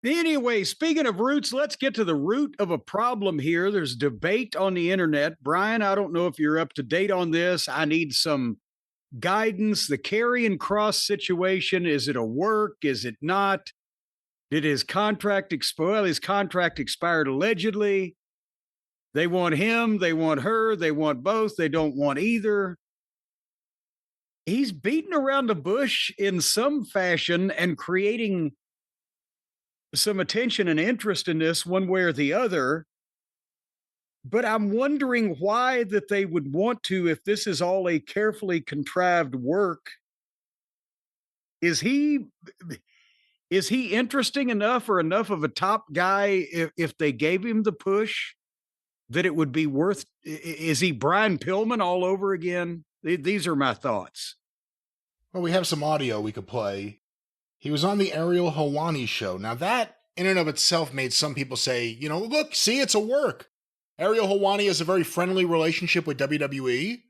Anyway, speaking of roots, let's get to the root of a problem here. There's debate on the internet. Brian, I don't know if you're up to date on this. I need some guidance. The Karrion Kross situation, is it a work? Is it not? Did his contract expire? Well, his contract expired allegedly. They want him, they want her, they want both, they don't want either. He's beating around the bush in some fashion and creating some attention and interest in this one way or the other. But I'm wondering why that they would want to, if this is all a carefully contrived work. Is he interesting enough or enough of a top guy if they gave him the push that it would be worth? Is he Brian Pillman all over again? These are my thoughts. Well, we have some audio we could play. He was on the Ariel Helwani show. Now that, in and of itself, made some people say, look, see, it's a work. Ariel Helwani has a very friendly relationship with WWE.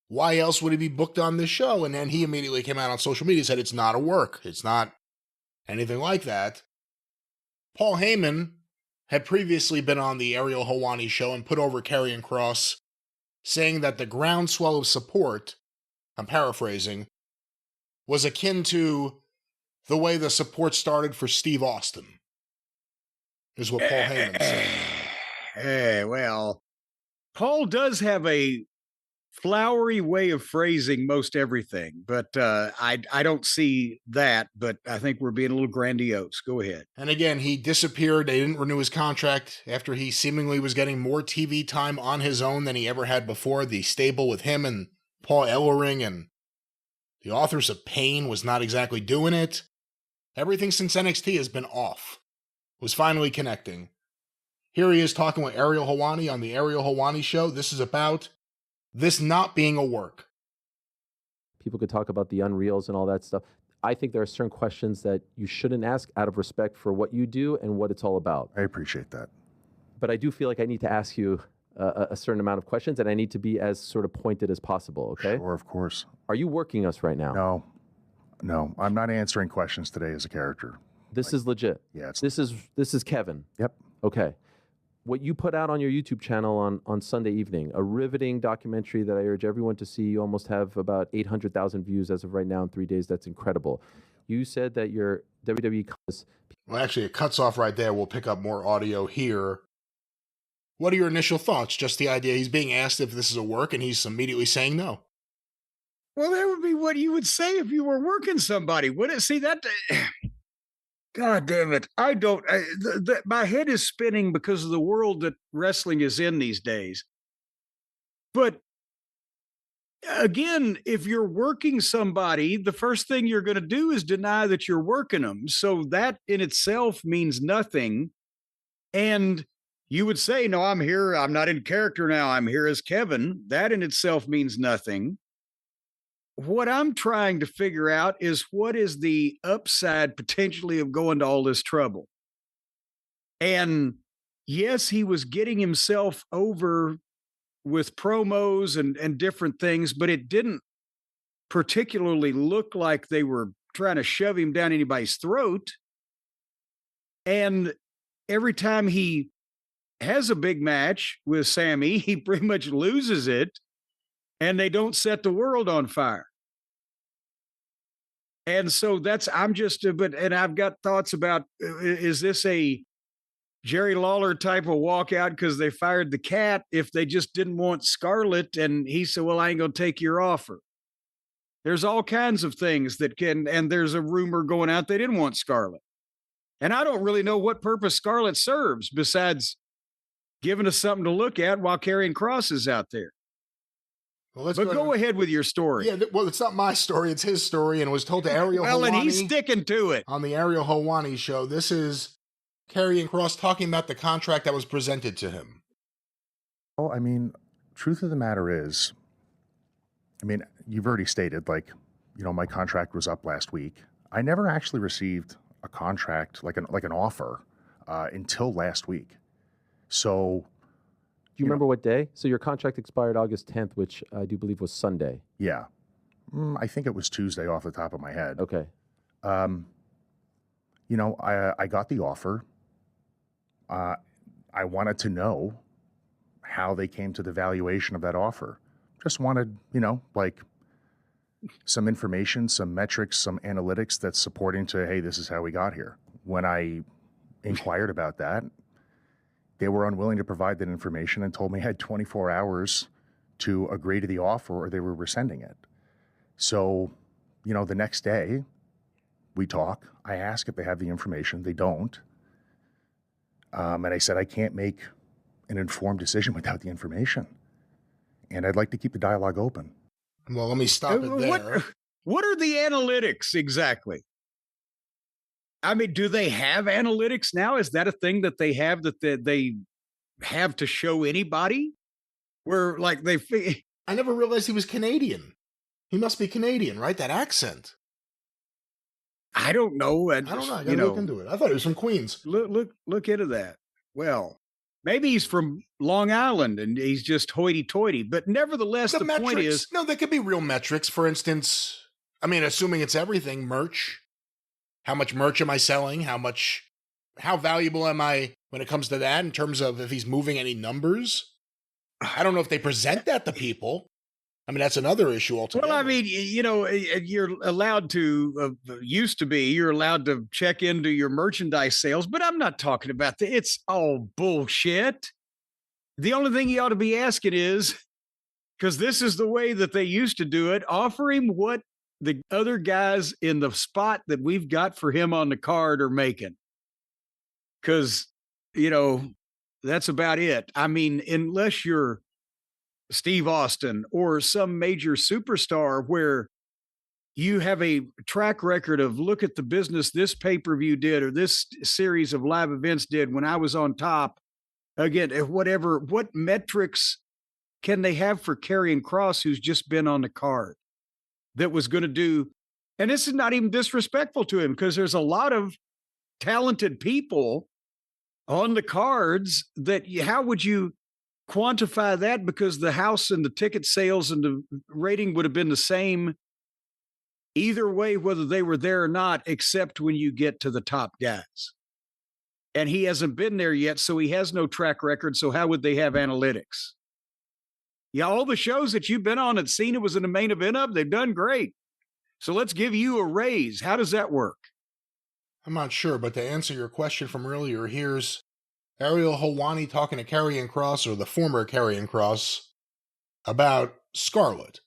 Why else would he be booked on this show? And then he immediately came out on social media and said it's not a work. It's not anything like that. Paul Heyman had previously been on the Ariel Helwani show and put over Karrion Kross, saying that the groundswell of support, I'm paraphrasing, was akin to the way the support started for Steve Austin, is what Paul Heyman said. Well, Paul does have a flowery way of phrasing most everything, but I don't see that, but I think we're being a little grandiose. Go ahead. And again, he disappeared. They didn't renew his contract after he seemingly was getting more TV time on his own than he ever had before. The stable with him and Paul Ellering and the Authors of Pain was not exactly doing it. Everything since NXT has been off. Was finally connecting. Here he is talking with Ariel Helwani on the Ariel Helwani show. This is about this not being a work. People could talk about the unreals and all that stuff. I think there are certain questions that you shouldn't ask out of respect for what you do and what it's all about. I appreciate that. But I do feel like I need to ask you a certain amount of questions, and I need to be as sort of pointed as possible, okay? Sure, of course. Are you working us right now? No. I'm not answering questions today as a character. This is legit. Yeah. This is Kevin. Yep. Okay. What you put out on your YouTube channel on Sunday evening, a riveting documentary that I urge everyone to see. You almost have about 800,000 views as of right now in 3 days. That's incredible. You said that your WWE... Well, actually, it cuts off right there. We'll pick up more audio here. What are your initial thoughts? Just the idea he's being asked if this is a work, and he's immediately saying no. Well, that would be what you would say if you were working somebody. Wouldn't it? See, that... God damn it. I don't, my head is spinning because of the world that wrestling is in these days. But again, if you're working somebody, the first thing you're going to do is deny that you're working them. So that in itself means nothing. And you would say, no, I'm here. I'm not in character now. I'm here as Kevin. That in itself means nothing. What I'm trying to figure out is what is the upside potentially of going to all this trouble? And yes, he was getting himself over with promos and different things, but it didn't particularly look like they were trying to shove him down anybody's throat. And every time he has a big match with Sammy, he pretty much loses it. And they don't set the world on fire. And so and I've got thoughts about, is this a Jerry Lawler type of walkout because they fired the cat if they just didn't want Scarlett? And he said, well, I ain't going to take your offer. There's all kinds of things that and there's a rumor going out they didn't want Scarlett. And I don't really know what purpose Scarlett serves besides giving us something to look at while Karrion Kross is out there. Well, go ahead with your story. Yeah, well, it's not my story. It's his story, and it was told to Ariel Helwani. Well, and he's sticking to it. On the Ariel Helwani show. This is Karrion Kross talking about the contract that was presented to him. Well, I mean, truth of the matter is, you've already stated, my contract was up last week. I never actually received a contract, like an offer, until last week. So... Do you remember what day? So your contract expired August 10th, which I do believe was Sunday. Yeah. I think it was Tuesday off the top of my head. Okay. I got the offer. I wanted to know how they came to the valuation of that offer. Just wanted, like some information, some metrics, some analytics that's supporting to, hey, this is how we got here. When I inquired about that, they were unwilling to provide that information and told me I had 24 hours to agree to the offer or they were rescinding it. So, the next day we talk. I ask if they have the information. They don't. And I said, I can't make an informed decision without the information. And I'd like to keep the dialogue open. Well, let me stop it there. What are the analytics exactly? I mean, do they have analytics now? Is that a thing that they have they have to show anybody? Where like I never realized he was Canadian. He must be Canadian, right? That accent. I don't know. I don't know. I gotta look into it. I thought he was from Queens. Look into that. Well, maybe he's from Long Island and he's just hoity-toity. But nevertheless, the metrics, point is... No, there could be real metrics. For instance, I mean, assuming it's everything, merch. How much merch am I selling? How valuable am I when it comes to that in terms of if he's moving any numbers? I don't know if they present that to people. I mean, that's another issue altogether. Well, I mean, you're allowed to, you're allowed to check into your merchandise sales, but I'm not talking about that. It's all bullshit. The only thing you ought to be asking is, because this is the way that they used to do it, offer him what the other guys in the spot that we've got for him on the card are making. Because, that's about it. I mean, unless you're Steve Austin or some major superstar where you have a track record of look at the business this pay-per-view did or this series of live events did when I was on top. Again, what metrics can they have for Karrion Kross, who's just been on the card, that was going to do, and this is not even disrespectful to him because there's a lot of talented people on the cards that how would you quantify that? Because the house and the ticket sales and the rating would have been the same either way, whether they were there or not, except when you get to the top guys. And he hasn't been there yet, so he has no track record. So how would they have analytics? Yeah, all the shows that you've been on and Cena was in the main event of, they've done great. So let's give you a raise. How does that work? I'm not sure, but to answer your question from earlier, here's Ariel Helwani talking to Karrion Kross, or the former Karrion Kross, about Scarlett.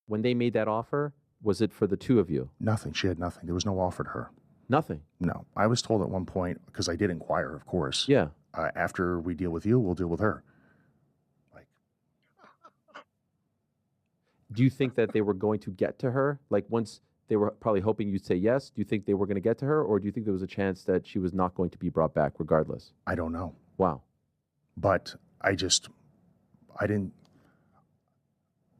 When they made that offer, was it for the two of you? Nothing. She had nothing. There was no offer to her. Nothing? No. I was told at one point, because I did inquire, of course. Yeah. After we deal with you, we'll deal with her. Do you think that they were going to get to her? Like once they were probably hoping you'd say yes, do you think they were going to get to her? Or do you think there was a chance that she was not going to be brought back regardless? I don't know. Wow. But I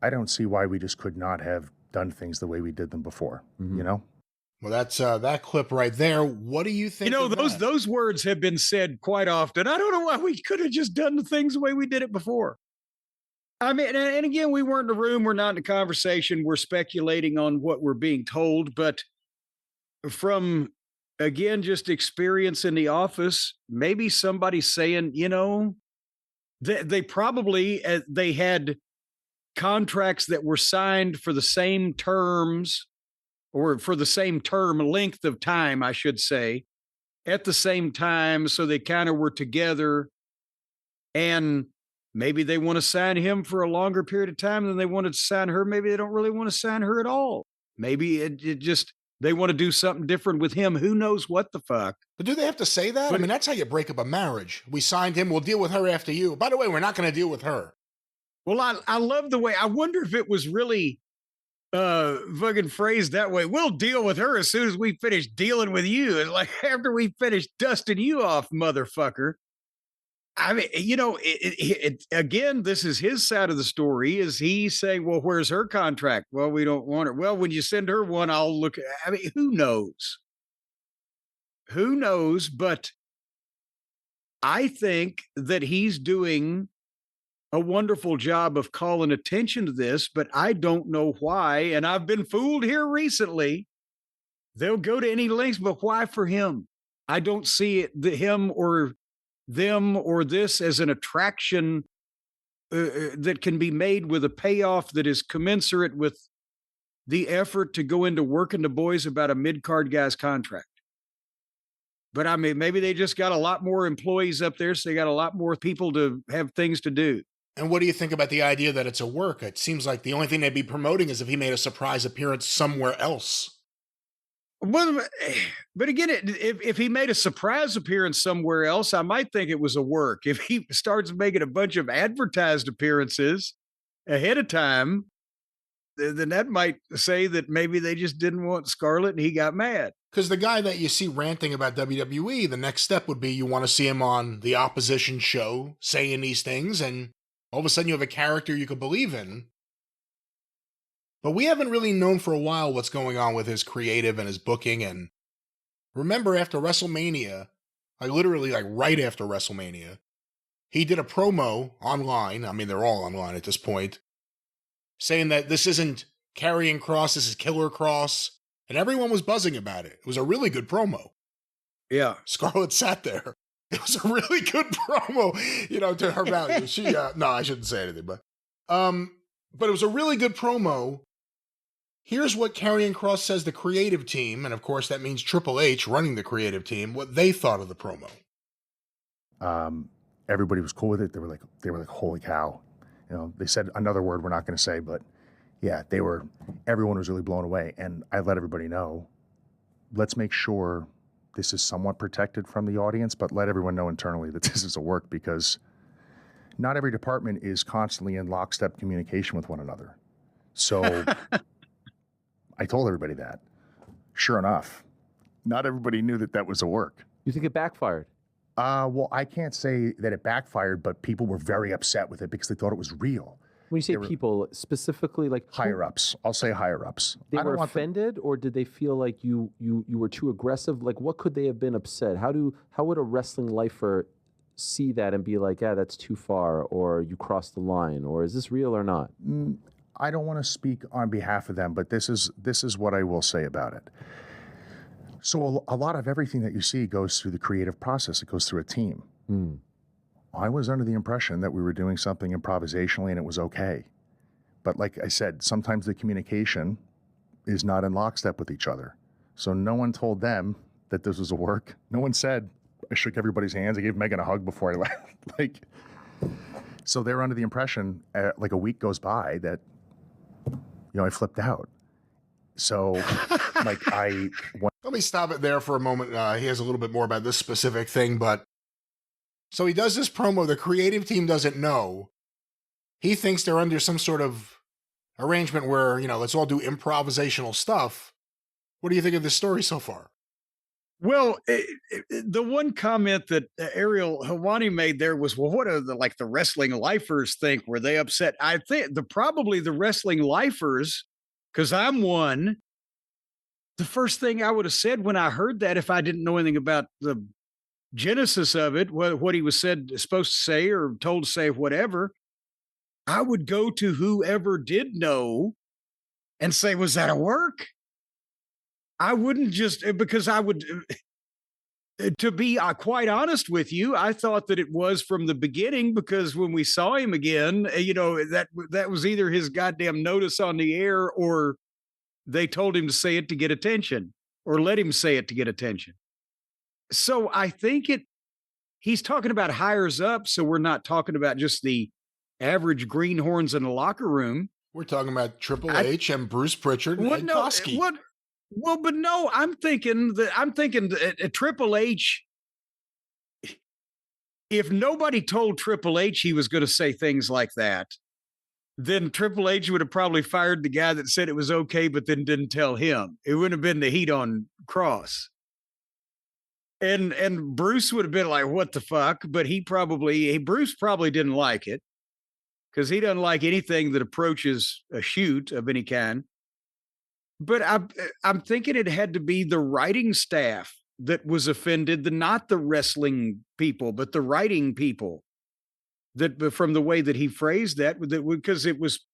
don't see why we just could not have done things the way we did them before, Well, that's that clip right there. What do you think? Those words have been said quite often. I don't know why we could have just done the things the way we did it before. I mean, and again, we weren't in the room. We're not in a conversation. We're speculating on what we're being told. But from, again, just experience in the office, maybe somebody's saying, they probably, they had contracts that were signed for the same terms or for the same term length of time, I should say, at the same time. So they kind of were together, and maybe they want to sign him for a longer period of time than they wanted to sign her. Maybe they don't really want to sign her at all. Maybe it just, they want to do something different with him. Who knows what the fuck? But do they have to say that? I mean, that's how you break up a marriage. We signed him. We'll deal with her after you. By the way, we're not going to deal with her. Well, I love the way, I wonder if it was really fucking phrased that way. We'll deal with her as soon as we finish dealing with you. It's like after we finish dusting you off, motherfucker. I mean, again, this is his side of the story. Is he saying, well, where's her contract? Well, we don't want her. Well, when you send her one, I'll look. I mean, who knows? Who knows? But I think that he's doing a wonderful job of calling attention to this, but I don't know why. And I've been fooled here recently They'll go to any lengths, but why for him? I don't see it, him or them or this as an attraction that can be made with a payoff that is commensurate with the effort to go into working the boys about a mid-card guy's contract. But I mean, maybe they just got a lot more employees up there, so they got a lot more people to have things to do. And what do you think about the idea that it's a work? It seems like the only thing they'd be promoting is if he made a surprise appearance somewhere else. Well, but again, if he made a surprise appearance somewhere else, I might think it was a work. If he starts making a bunch of advertised appearances ahead of time, then that might say that maybe they just didn't want Scarlett and he got mad. Because the guy that you see ranting about WWE, the next step would be you want to see him on the opposition show saying these things, and all of a sudden you have a character you could believe in. But we haven't really known for a while what's going on with his creative and his booking. And remember, after WrestleMania, literally right after WrestleMania, he did a promo online. I mean, they're all online at this point, saying that this isn't Karrion Kross, this is Killer Kross. And everyone was buzzing about it. It was a really good promo. Yeah. Scarlett sat there. It was a really good promo, to her value. She, no, I shouldn't say anything, but it was a really good promo. Here's what Karrion Kross says the creative team, and of course that means Triple H running the creative team, what they thought of the promo. Everybody was cool with it. They were like, holy cow. They said another word we're not going to say, but yeah, everyone was really blown away. And I let everybody know, let's make sure this is somewhat protected from the audience, but let everyone know internally that this is a work, because not every department is constantly in lockstep communication with one another. So I told everybody that. Sure enough, not everybody knew that was a work. You think it backfired? Well, I can't say that it backfired, but people were very upset with it because they thought it was real. When you say people, specifically like higher ups, I'll say higher ups. They were offended, or did they feel like you were too aggressive? Like, what could they have been upset? How would a wrestling lifer see that and be like, yeah, that's too far, or you crossed the line, or is this real or not? I don't want to speak on behalf of them, but this is what I will say about it. So a lot of everything that you see goes through the creative process. It goes through a team. I was under the impression that we were doing something improvisationally and it was okay. But like I said, sometimes the communication is not in lockstep with each other. So no one told them that this was a work. No one said, I shook everybody's hands. I gave Megan a hug before I left. So they're under the impression, like a week goes by, that, I flipped out. So let me stop it there for a moment. He has a little bit more about this specific thing, but so he does this promo. The creative team doesn't know. He thinks they're under some sort of arrangement where, let's all do improvisational stuff. What do you think of this story so far? Well, the one comment that Ariel Helwani made there was, well, what do the wrestling lifers think? Were they upset? I think probably the wrestling lifers, because I'm one, the first thing I would have said when I heard that, if I didn't know anything about the genesis of it, what he was supposed to say or told to say, whatever, I would go to whoever did know and say, was that a work? I wouldn't just, because I would, to be quite honest with you, I thought that it was from the beginning, because when we saw him again, that was either his goddamn notice on the air, or they told him to say it to get attention, or let him say it to get attention. So I think he's talking about hires up. So we're not talking about just the average greenhorns in the locker room. We're talking about Triple H and Bruce Pritchard and Koski. Well, but no, I'm thinking Triple H, if nobody told Triple H he was going to say things like that, then Triple H would have probably fired the guy that said it was okay, but then didn't tell him. It wouldn't have been the heat on Kross. And Bruce would have been like, what the fuck? But Bruce probably didn't like it, because he doesn't like anything that approaches a shoot of any kind. But I'm thinking it had to be the writing staff that was offended, not the wrestling people, but the writing people, that from the way that he phrased that, because it was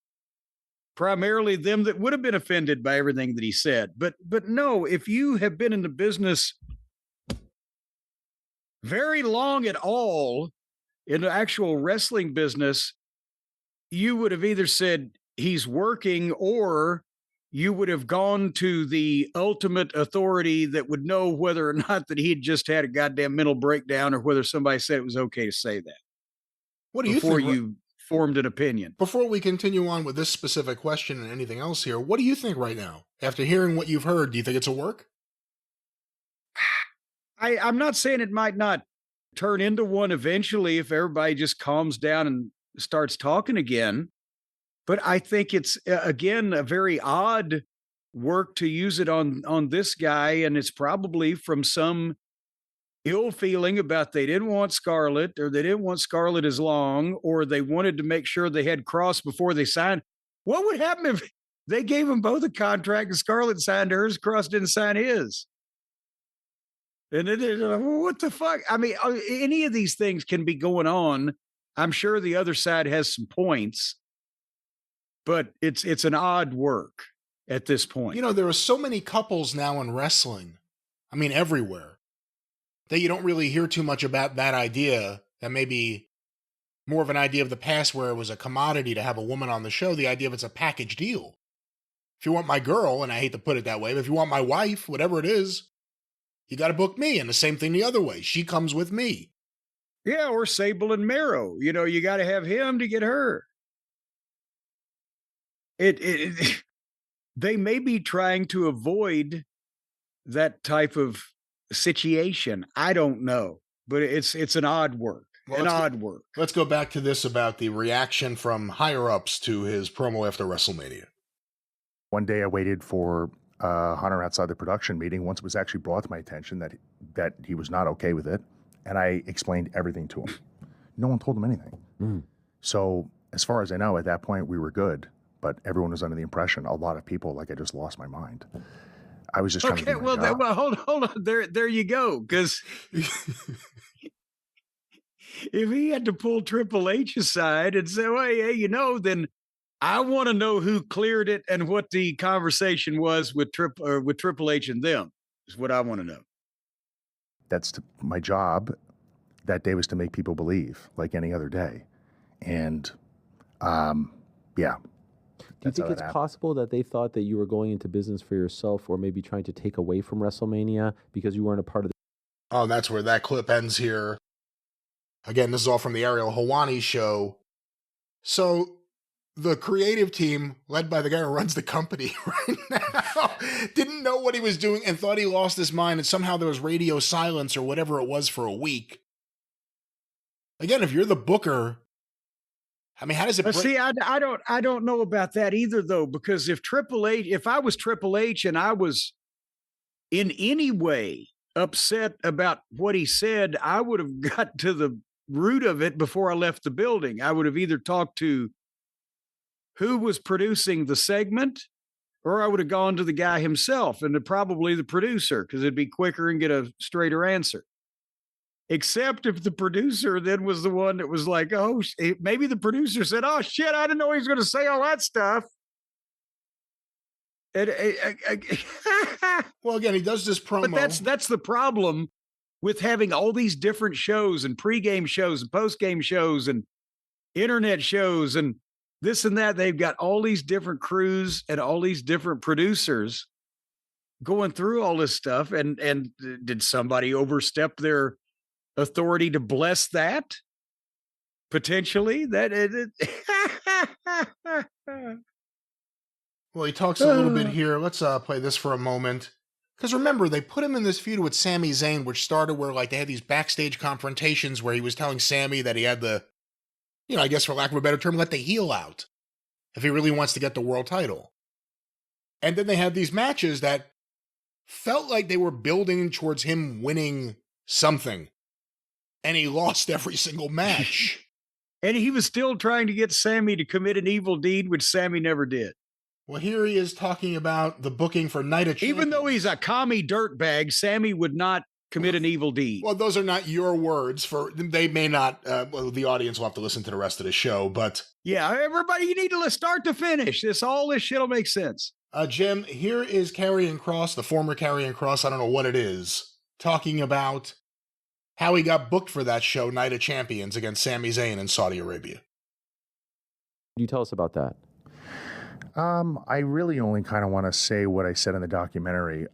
primarily them that would have been offended by everything that he said. But no, if you have been in the business very long at all, in the actual wrestling business, you would have either said he's working, or you would have gone to the ultimate authority that would know whether or not that he'd just had a goddamn mental breakdown, or whether somebody said it was okay to say that. What do you before think? You formed an opinion? Before we continue on with this specific question and anything else here, what do you think right now? After hearing what you've heard, do you think it's a work? I'm not saying it might not turn into one eventually if everybody just calms down and starts talking again. But I think it's, again, a very odd work to use it on this guy. And it's probably from some ill feeling about they didn't want Scarlett, or they didn't want Scarlett as long, or they wanted to make sure they had Kross before they signed. What would happen if they gave them both a contract and Scarlett signed hers, Kross didn't sign his? And what the fuck? I mean, any of these things can be going on. I'm sure the other side has some points, but it's an odd work at this point. You know, there are so many couples now in wrestling, I mean, everywhere, that you don't really hear too much about that idea. That may be more of an idea of the past, where it was a commodity to have a woman on the show. The idea of it's a package deal. If you want my girl, and I hate to put it that way, but if you want my wife, whatever it is, you got to book me. And the same thing the other way. She comes with me. Yeah, or Sable and Mero. You know, you got to have him to get her. They may be trying to avoid that type of situation. I don't know, but it's an odd work. Well, odd work. Let's go back to this about the reaction from higher ups to his promo after WrestleMania. One day I waited for Hunter outside the production meeting, once it was actually brought to my attention that he was not okay with it, and I explained everything to him. No one told him anything. So as far as I know, at that point we were good, but everyone was under the impression, a lot of people, like I just lost my mind. I was just trying to do my job. Well, hold on. There you go. Because if he had to pull Triple H aside and say, well, hey, you know, then I want to know who cleared it and what the conversation was with Triple H and them, is what I want to know. That's my job that day, was to make people believe like any other day. And yeah. Do you think it's possible that they thought that you were going into business for yourself, or maybe trying to take away from WrestleMania because you weren't a part of the... Oh, that's where that clip ends here. Again, this is all from the Ariel Helwani show. So the creative team, led by the guy who runs the company right now, didn't know what he was doing and thought he lost his mind, and somehow there was radio silence or whatever it was for a week. Again, if you're the booker, I mean, how does it break? See, I don't know about that either, though, because if I was Triple H and I was in any way upset about what he said, I would have got to the root of it before I left the building. I would have either talked to who was producing the segment, or I would have gone to the guy himself, and probably the producer, because it'd be quicker and get a straighter answer. Except if the producer then was the one that was like, oh, maybe the producer said, oh, shit, I didn't know he was going to say all that stuff. Well, again, he does this promo. But that's the problem with having all these different shows and pregame shows and postgame shows and internet shows and this and that. They've got all these different crews and all these different producers going through all this stuff. And did somebody overstep their authority to bless that? Potentially, Well, he talks a little bit here. Let's play this for a moment. Because remember, they put him in this feud with Sami Zayn, which started where like they had these backstage confrontations where he was telling Sami that he had the, you know, I guess for lack of a better term, let the heel out if he really wants to get the world title. And then they had these matches that felt like they were building towards him winning something. And he lost every single match. And he was still trying to get Sami to commit an evil deed, which Sami never did. Well, here he is talking about the booking for Night of Champions. Even though he's a commie dirtbag, Sami would not commit an evil deed. Well, those are not your words. They may not. Well, the audience will have to listen to the rest of the show. But yeah, everybody, you need to start to finish. All this shit will make sense. Jim, here is Karrion Kross, the former Karrion Kross. I don't know what it is, talking about how he got booked for that show, Night of Champions, against Sami Zayn in Saudi Arabia. Can you tell us about that? I really only kind of want to say what I said in the documentary,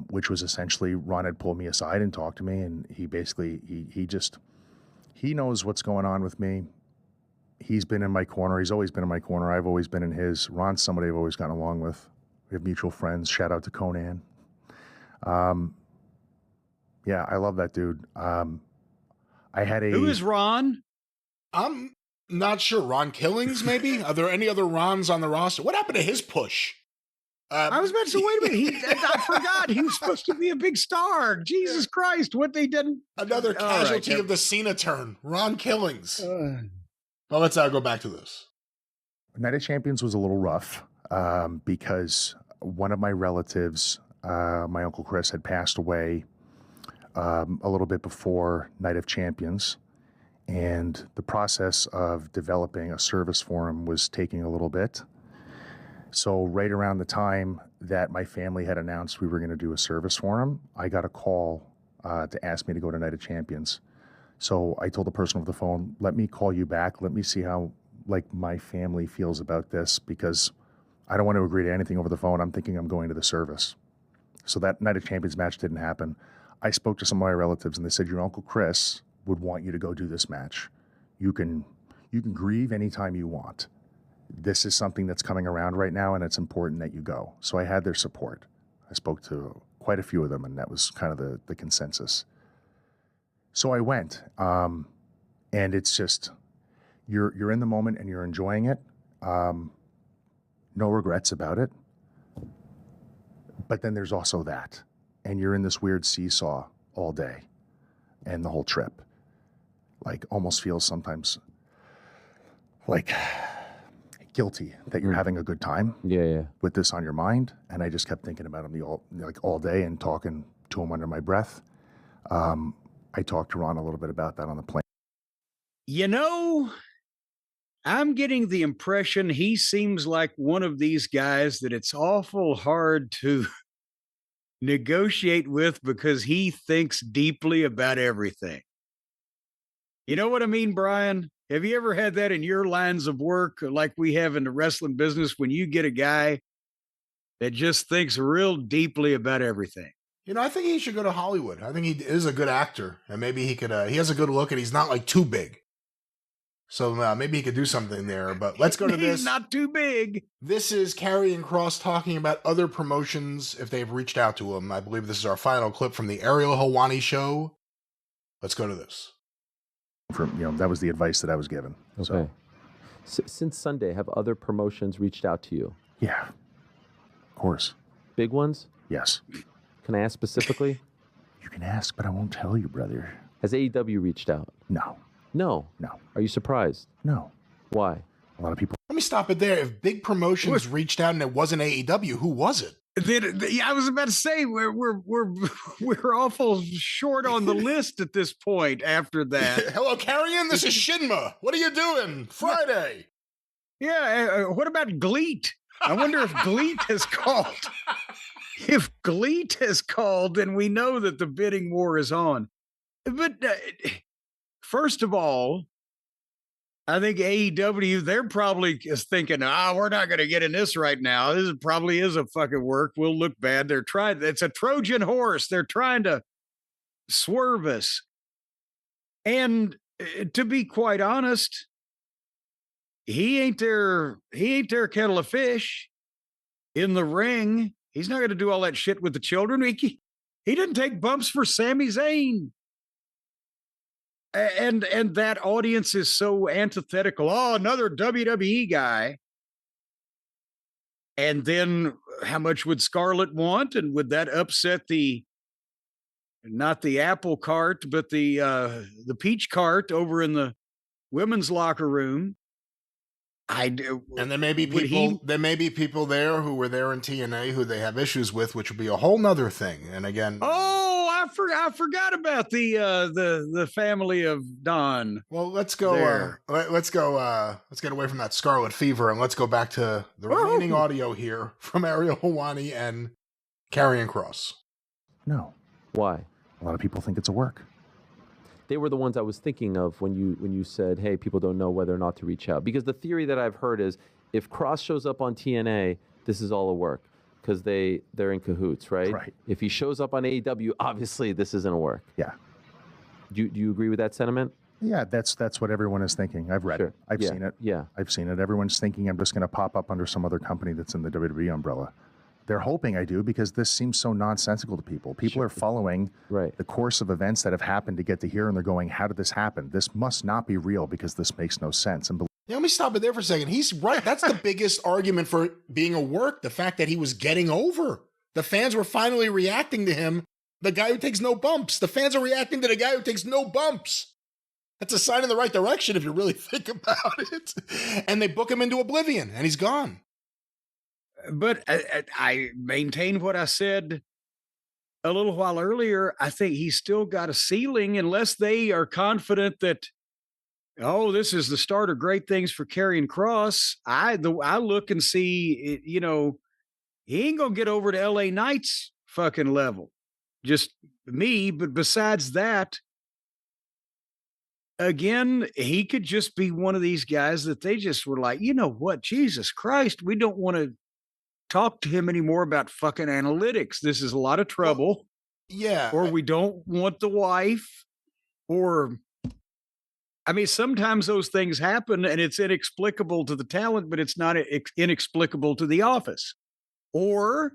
which was essentially Ron had pulled me aside and talked to me, and he basically, he knows what's going on with me. He's been in my corner. He's always been in my corner. I've always been in his. Ron's somebody I've always gotten along with. We have mutual friends. Shout out to Conan. Yeah, I love that dude. Who is Ron? I'm not sure. Ron Killings, maybe? Are there any other Rons on the roster? What happened to his push? I was about to say, wait a minute. I forgot. He was supposed to be a big star. Jesus Christ, what they did. Another casualty of the Cena turn. Ron Killings. Well, let's go back to this. Night of Champions was a little rough because one of my relatives, my Uncle Chris, had passed away a little bit before Night of Champions. And the process of developing a service for him was taking a little bit. So right around the time that my family had announced we were going to do a service for him, I got a call to ask me to go to Night of Champions. So I told the person over the phone, let me call you back. Let me see how my family feels about this, because I don't want to agree to anything over the phone. I'm thinking I'm going to the service. So that Night of Champions match didn't happen. I spoke to some of my relatives and they said, your Uncle Chris would want you to go do this match. You can grieve anytime you want. This is something that's coming around right now and it's important that you go. So I had their support. I spoke to quite a few of them and that was kind of the consensus. So I went, and it's just, you're in the moment and you're enjoying it. No regrets about it. But then there's also that, and you're in this weird seesaw all day and the whole trip. Almost feels sometimes like guilty that you're having a good time. Yeah. With this on your mind. And I just kept thinking about him all day and talking to him under my breath. I talked to Ron a little bit about that on the plane. I'm getting the impression he seems like one of these guys that it's awful hard to negotiate with because he thinks deeply about everything. You know what I mean, Brian? Have you ever had that in your lines of work like we have in the wrestling business when you get a guy that just thinks real deeply about everything? I think he should go to Hollywood. I think he is a good actor, and maybe he could. He has a good look, and he's not too big. So maybe he could do something there. But let's go to this. He's not too big. This is Karrion Kross talking about other promotions if they've reached out to him. I believe this is our final clip from the Ariel Helwani show. Let's go to this. That was the advice that I was given. Okay. So. Since Sunday, have other promotions reached out to you? Yeah, of course. Big ones? Yes. Can I ask specifically? You can ask, but I won't tell you, brother. Has AEW reached out? No. No? No. Are you surprised? No. Why? A lot of people. Let me stop it there. If big promotions reached out and it wasn't AEW, who was it? I was about to say we're awful short on the list at this point after that. Hello, Karrion. This is Shinma. What are you doing? Friday. Yeah. What about GLEAT? I wonder if GLEAT has called. If GLEAT has called, then we know that the bidding war is on. But first of all, I think AEW, they're probably thinking, we're not going to get in this right now. This probably is a fucking work. We'll look bad. They're trying. It's a Trojan horse. They're trying to swerve us. And to be quite honest, he ain't their kettle of fish in the ring. He's not going to do all that shit with the children. He didn't take bumps for Sami Zayn. And that audience is so antithetical. Oh, another WWE guy. And then how much would Scarlett want? And would that upset not the apple cart, but the peach cart over in the women's locker room? And there may be people there who were there in TNA who they have issues with, which would be a whole nother thing. And again, I'm I forgot about the family of Don. Well, let's go. There. Let's go. Let's get away from that scarlet fever and let's go back to the remaining audio here from Ariel Helwani and Karrion Kross. No. Why? A lot of people think it's a work. They were the ones I was thinking of when you said, hey, people don't know whether or not to reach out. Because the theory that I've heard is if Kross shows up on TNA, this is all a work because they're in cahoots, right? Right. If he shows up on AEW, obviously this isn't a work. Yeah. Do you agree with that sentiment? Yeah, that's what everyone is thinking. I've read it. I've seen it. Yeah. I've seen it. Everyone's thinking I'm just going to pop up under some other company that's in the WWE umbrella. They're hoping I do because this seems so nonsensical to people. People are following the course of events that have happened to get to here, and they're going, how did this happen? This must not be real because this makes no sense. And Yeah, let me stop it there for a second. He's right. That's the biggest argument for being a work, the fact that he was getting over. The fans were finally reacting to him, the guy who takes no bumps. The fans are reacting to the guy who takes no bumps. That's a sign in the right direction if you really think about it. And they book him into oblivion, and he's gone. But I maintain what I said a little while earlier. I think he's still got a ceiling unless they are confident that, oh, this is the start of great things for Karrion Kross. I look and see, he ain't going to get over to LA Knight's fucking level. Just me. But besides that, again, he could just be one of these guys that they just were like, you know what, Jesus Christ, we don't want to talk to him anymore about fucking analytics. This is a lot of trouble. Yeah. Or we don't want the wife. Or, I mean, sometimes those things happen and it's inexplicable to the talent, but it's not inexplicable to the office. Or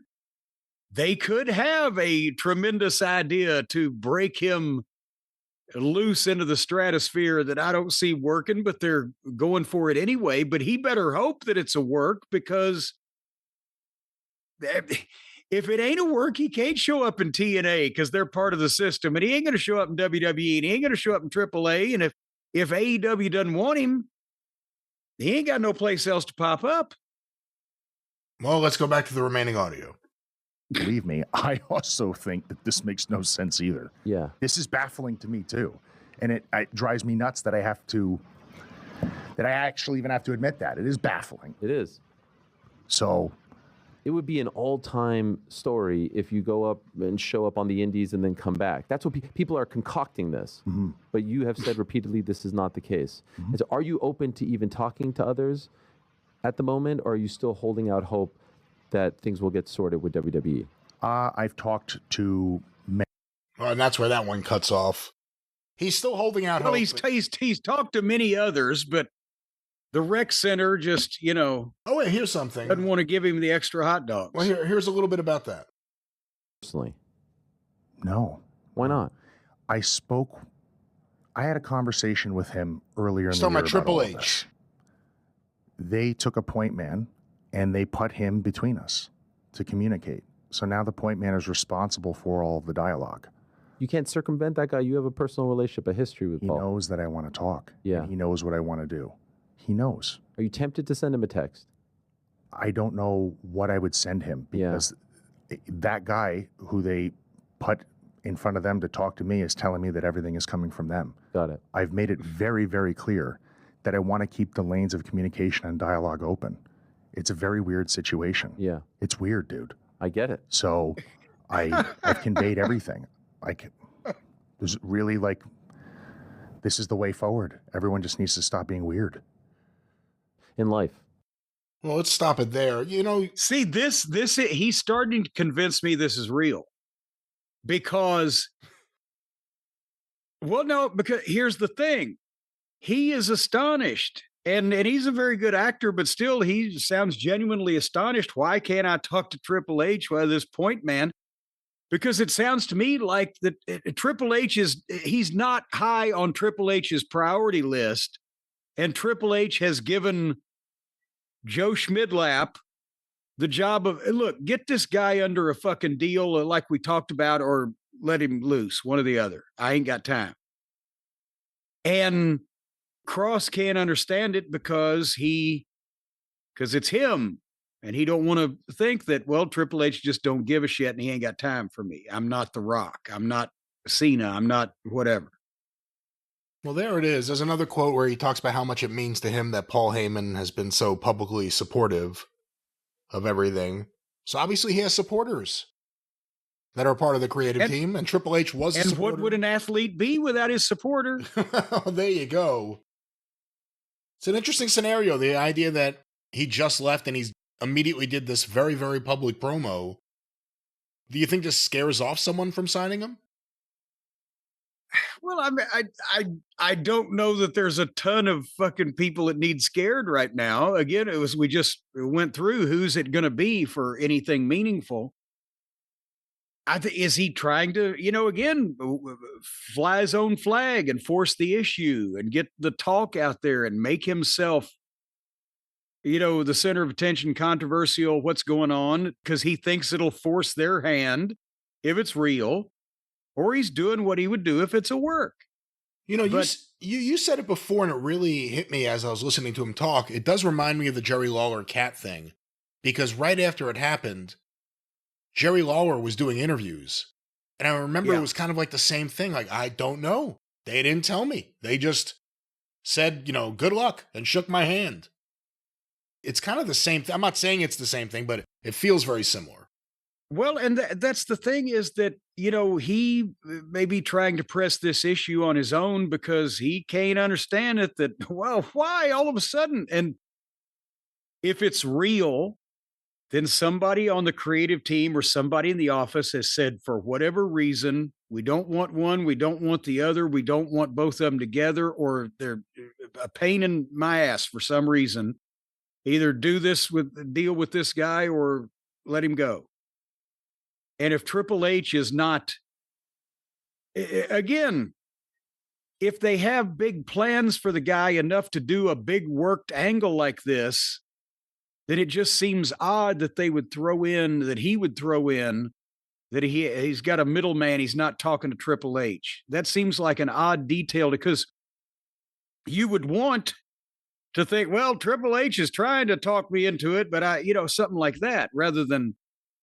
they could have a tremendous idea to break him loose into the stratosphere that I don't see working, but they're going for it anyway. But he better hope that it's a work, because if it ain't a work, he can't show up in TNA because they're part of the system, and he ain't going to show up in WWE, and he ain't going to show up in AAA. And if AEW doesn't want him, he ain't got no place else to pop up. Well, let's go back to the remaining audio. Believe me, I also think that this makes no sense either. Yeah. This is baffling to me too. And it drives me nuts that I actually even have to admit that. It is baffling. It is. So it would be an all-time story if you go up and show up on the indies and then come back. That's what people are concocting this. Mm-hmm. But you have said repeatedly this is not the case. Mm-hmm. And so are you open to even talking to others at the moment, or are you still holding out hope that things will get sorted with WWE? I've talked to many. Well, and that's where that one cuts off. He's still holding out hope. He's talked to many others, but the rec center just, Oh, wait, here's something. Doesn't want to give him the extra hot dogs. Well, here's a little bit about that. Personally. No. Why not? I had a conversation with him earlier in the year about Triple H. H. They took a point man and they put him between us to communicate. So now the point man is responsible for all of the dialogue. You can't circumvent that guy. You have a personal relationship, a history with Paul. He knows that I want to talk. Yeah. He knows what I want to do. He knows. Are you tempted to send him a text? I don't know what I would send him, because that guy who they put in front of them to talk to me is telling me that everything is coming from them. Got it. I've made it very, very clear that I want to keep the lanes of communication and dialogue open. It's a very weird situation. Yeah. It's weird, dude. I get it. So I've conveyed everything. There's really this is the way forward. Everyone just needs to stop being weird. In life. Well, let's stop it there. See, he's starting to convince me this is real. Because here's the thing. He is astonished. And he's a very good actor, but still he sounds genuinely astonished. Why can't I talk to Triple H while this point man? Because it sounds to me like that Triple H he's not high on Triple H's priority list. And Triple H has given Joe Schmidlap the job of, look, get this guy under a fucking deal like we talked about, or let him loose, one or the other. I ain't got time. And Kross can't understand it because it's him. And he don't want to think that, well, Triple H just don't give a shit and he ain't got time for me. I'm not The Rock. I'm not Cena. I'm not whatever. Well, there it is. There's another quote where he talks about how much it means to him that Paul Heyman has been so publicly supportive of everything. So obviously he has supporters that are part of the creative team, and Triple H was a supporter. And what would an athlete be without his supporter? Well, there you go. It's an interesting scenario, the idea that he just left and he's immediately did this very, very public promo. Do you think this scares off someone from signing him? Well, I don't know that there's a ton of fucking people that need scared right now. Again, we just went through who's it going to be for anything meaningful. Is he trying to, again, fly his own flag and force the issue and get the talk out there and make himself, the center of attention, controversial, what's going on, because he thinks it'll force their hand if it's real, or he's doing what he would do if it's a work. You said it before, and it really hit me as I was listening to him talk. It does remind me of the Jerry Lawler cat thing, because right after it happened, Jerry Lawler was doing interviews. And I remember it was kind of like the same thing. Like, I don't know. They didn't tell me. They just said, good luck, and shook my hand. It's kind of the same thing. I'm not saying it's the same thing, but it feels very similar. Well, and that's the thing is that, he may be trying to press this issue on his own because he can't understand it that, well, why all of a sudden? And if it's real, then somebody on the creative team or somebody in the office has said, for whatever reason, we don't want one, we don't want the other, we don't want both of them together, or they're a pain in my ass for some reason. Either deal with this guy or let him go. And if Triple H is not, again, if they have big plans for the guy enough to do a big worked angle like this, then it just seems odd that he would throw in that he's got a middleman. He's not talking to Triple H. That seems like an odd detail, because you would want to think, well, Triple H is trying to talk me into it, but something like that, rather than,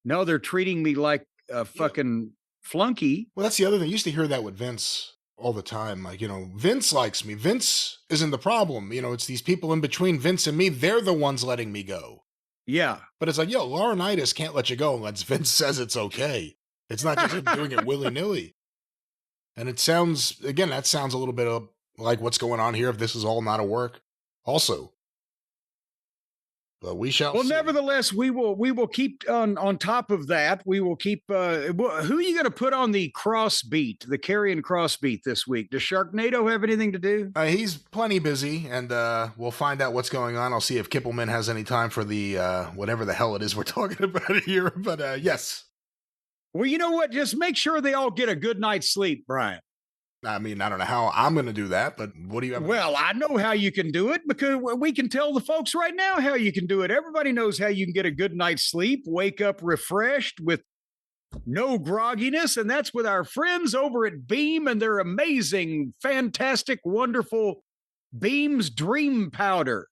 no, they're treating me like a fucking flunky. Well, that's the other thing. I used to hear that with Vince all the time. Like, Vince likes me. Vince isn't the problem. It's these people in between Vince and me. They're the ones letting me go. Yeah. But it's like, Laurinaitis can't let you go unless Vince says it's okay. It's not just him doing it willy-nilly. And that sounds a little bit like what's going on here if this is all not a work also. But we shall see. Nevertheless, we will keep on top of that. We will keep, who are you going to put on the Kross beat, the Karrion Kross beat this week? Does Sharknado have anything to do? He's plenty busy, and we'll find out what's going on. I'll see if Kippelman has any time for the, whatever the hell it is we're talking about here. But yes. Well, you know what? Just make sure they all get a good night's sleep, Brian. I mean, I don't know how I'm going to do that, but what do you have? Well, I know how you can do it, because we can tell the folks right now how you can do it. Everybody knows how you can get a good night's sleep, wake up refreshed with no grogginess, and that's with our friends over at Beam and their amazing, fantastic, wonderful Beam's Dream Powder.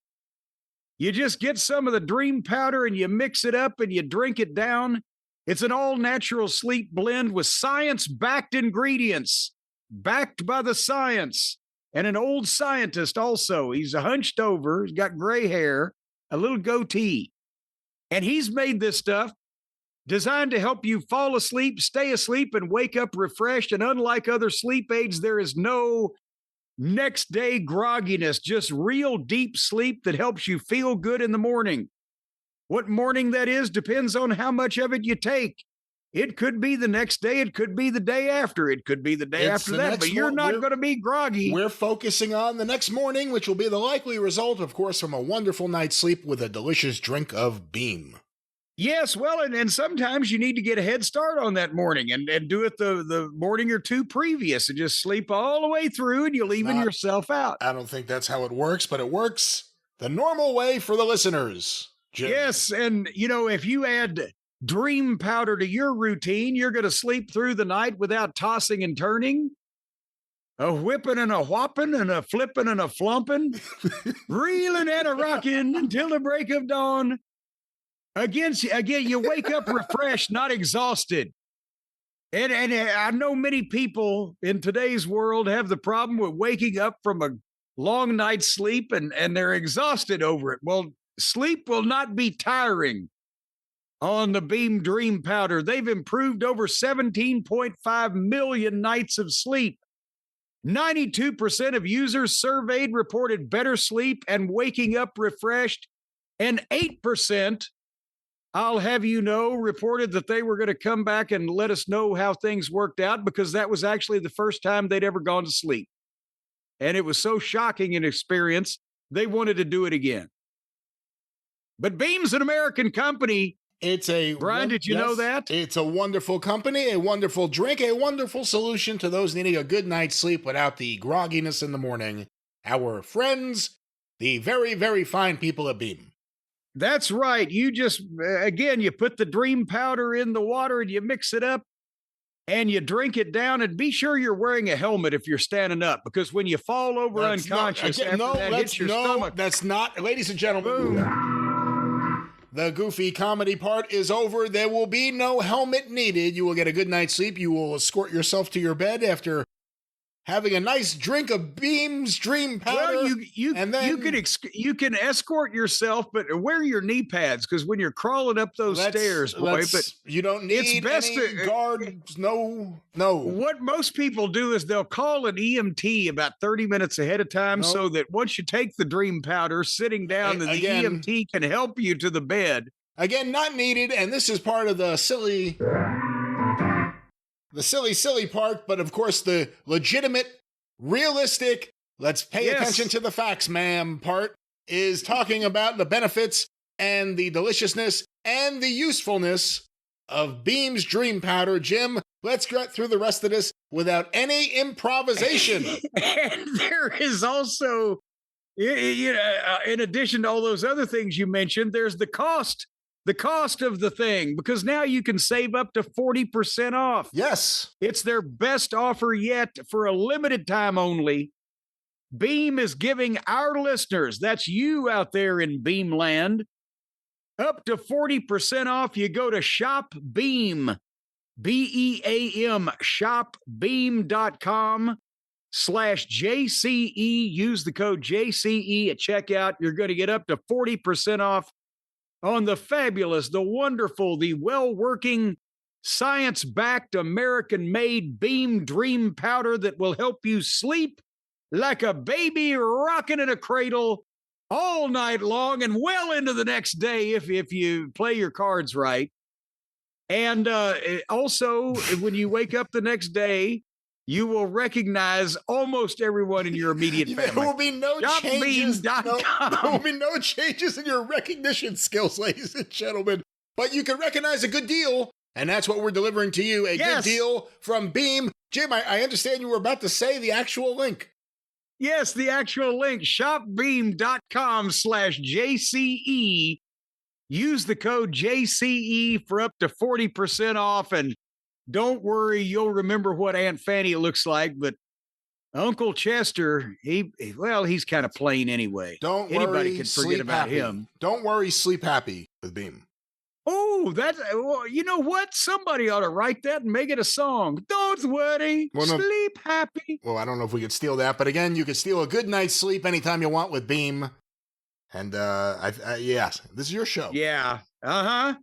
You just get some of the Dream Powder and you mix it up and you drink it down. It's an all-natural sleep blend with science-backed ingredients. Backed by the science, and an old scientist also. He's hunched over, he's got gray hair, a little goatee, and he's made this stuff designed to help you fall asleep, stay asleep, and wake up refreshed. And unlike other sleep aids, there is no next day grogginess, just real deep sleep that helps you feel good in the morning. What morning that is depends on how much of it you take. It could be the next day. It could be the day after. It could be the day after that, but you're not going to be groggy. We're focusing on the next morning, which will be the likely result, of course, from a wonderful night's sleep with a delicious drink of Beam. Yes, well, and sometimes you need to get a head start on that morning and do it the morning or two previous and just sleep all the way through, and you'll even yourself out. I don't think that's how it works, but it works the normal way for the listeners. Jim. Yes, and, if you add Dream Powder to your routine, you're going to sleep through the night without tossing and turning, a whipping and a whopping and a flipping and a flumping, reeling and a rocking until the break of dawn. Again, you wake up refreshed, not exhausted. And I know many people in today's world have the problem with waking up from a long night's sleep and they're exhausted over it. Well, sleep will not be tiring on the Beam Dream Powder. They've improved over 17.5 million nights of sleep. 92% of users surveyed reported better sleep and waking up refreshed, and 8%, I'll have you know, reported that they were going to come back and let us know how things worked out because that was actually the first time they'd ever gone to sleep. And it was so shocking an experience, they wanted to do it again. But Beam's an American company. Brian, did you know that? It's a wonderful company, a wonderful drink, a wonderful solution to those needing a good night's sleep without the grogginess in the morning. Our friends, the very, very fine people at Beam. That's right. You just, again, you put the Dream Powder in the water and you mix it up and you drink it down, and be sure you're wearing a helmet if you're standing up, because when you fall over unconscious hits your stomach. That's not, ladies and gentlemen. Boom. The goofy comedy part is over. There will be no helmet needed. You will get a good night's sleep. You will escort yourself to your bed after having a nice drink of Beam's Dream Powder. Well, you can escort yourself, but wear your knee pads, because when you're crawling up those stairs, boy, but you don't need any guards. No. What most people do is they'll call an EMT about 30 minutes ahead of time, so that once you take the Dream Powder, sitting down, the EMT can help you to the bed. Again, not needed, and this is part of the silly part, but of course the legitimate, realistic, let's pay attention to the facts, ma'am part is talking about the benefits and the deliciousness and the usefulness of Beam's Dream Powder. Jim, let's get through the rest of this without any improvisation. And there is also, in addition to all those other things you mentioned, there's the cost of the thing, because now you can save up to 40% off. Yes. It's their best offer yet for a limited time only. Beam is giving our listeners, that's you out there in Beamland, up to 40% off. You go to Shop Beam, BEAM, shopbeam.com/JCE. Use the code JCE at checkout. You're going to get up to 40% off on the fabulous, the wonderful, the well-working, science-backed, American-made Beam Dream Powder that will help you sleep like a baby rocking in a cradle all night long and well into the next day if you play your cards right. And also, when you wake up the next day, you will recognize almost everyone in your immediate family. There will be no changes. There will be no changes in your recognition skills, ladies and gentlemen. But you can recognize a good deal, and that's what we're delivering to you, a good deal from Beam. Jim, I understand you were about to say the actual link. Yes, the actual link, shopbeam.com/JCE. Use the code JCE for up to 40% off, and don't worry, you'll remember what Aunt Fanny looks like, but Uncle Chester, he's kind of plain anyway. Anybody can forget about him. Don't worry, sleep happy with Beam. Oh, you know what? Somebody ought to write that and make it a song. Don't worry, sleep happy. Well, I don't know if we could steal that, but again, you could steal a good night's sleep anytime you want with Beam. And yes, this is your show. Yeah. Uh-huh.